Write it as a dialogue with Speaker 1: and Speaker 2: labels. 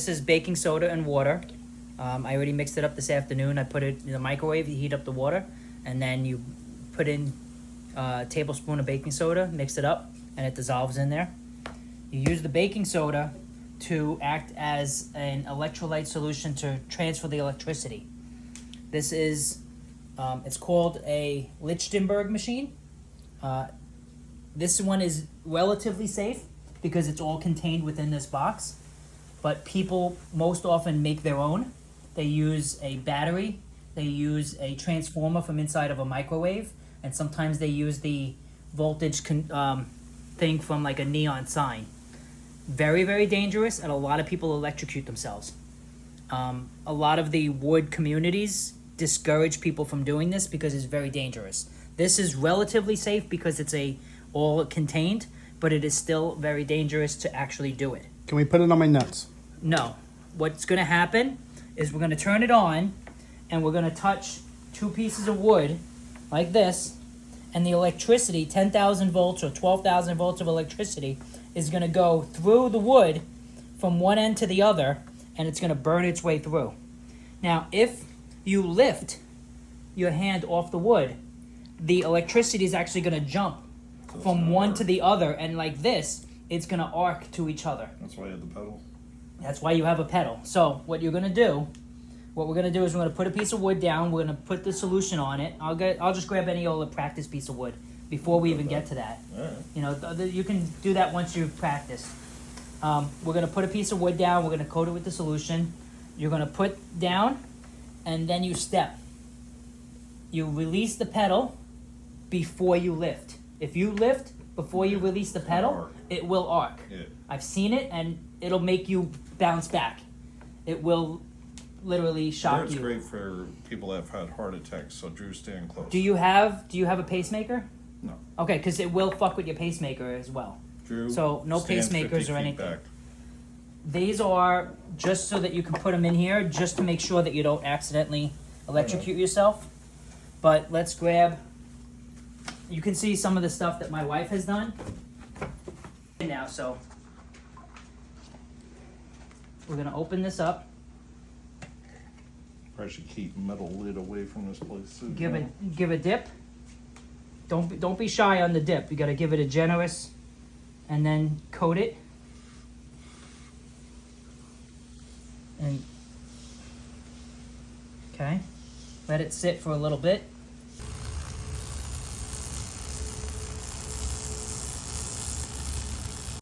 Speaker 1: This is baking soda and water. I already mixed it up this afternoon. I put it in the microwave, you heat up the water, and then you put in a tablespoon of baking soda, mix it up, and it dissolves in there. You use the baking soda to act as an electrolyte solution to transfer the electricity. This is, it's called a Lechtenberg machine. This one is relatively safe because it's all contained within this box, but people most often make their own. They use a battery, they use a transformer from inside of a microwave, and sometimes they use the voltage thing from like a neon sign. Very, very dangerous, and a lot of people electrocute themselves. A lot of the wood communities discourage people from doing this because it's very dangerous. This is relatively safe because it's all contained, but it is still very dangerous to actually do it.
Speaker 2: Can we put it on my nuts?
Speaker 1: No. What's going to happen is we're going to turn it on, and we're going to touch two pieces of wood like this, and the electricity, 10,000 volts or 12,000 volts of electricity, is going to go through the wood from one end to the other, and it's going to burn its way through. Now, if you lift your hand off the wood, the electricity is actually going to jump from one to the other, and like this, it's going to arc to each other.
Speaker 3: That's why you have the pedal.
Speaker 1: That's why you have a pedal. So what we're going to do is we're going to put a piece of wood down. We're going to put the solution on it. I'll just grab any old practice piece of wood before we even get to that.
Speaker 3: All right.
Speaker 1: You know, you can do that once you've practiced. We're going to put a piece of wood down. We're going to coat it with the solution. You're going to put down, and then you step. You release the pedal before you lift. If you lift before you release the pedal, it will arc.
Speaker 3: Yeah.
Speaker 1: I've seen it, and it'll make you bounce back. It will literally shock
Speaker 3: It's
Speaker 1: you.
Speaker 3: great for people that have had heart attacks, so Drew, stand close.
Speaker 1: Do you have a pacemaker?
Speaker 3: No.
Speaker 1: Okay, because it will fuck with your pacemaker as well.
Speaker 3: Drew,
Speaker 1: So no
Speaker 3: stand
Speaker 1: pacemakers
Speaker 3: 50
Speaker 1: or
Speaker 3: feet
Speaker 1: anything.
Speaker 3: back.
Speaker 1: These are just so that you can put them in here, just to make sure that you don't accidentally electrocute yourself. But let's grab. You can see some of the stuff that my wife has done. Now, so we're gonna open this up.
Speaker 3: Probably should keep metal lid away from this place too.
Speaker 1: Give a dip. Don't be shy on the dip. You gotta give it a generous, and then coat it. And okay, let it sit for a little bit.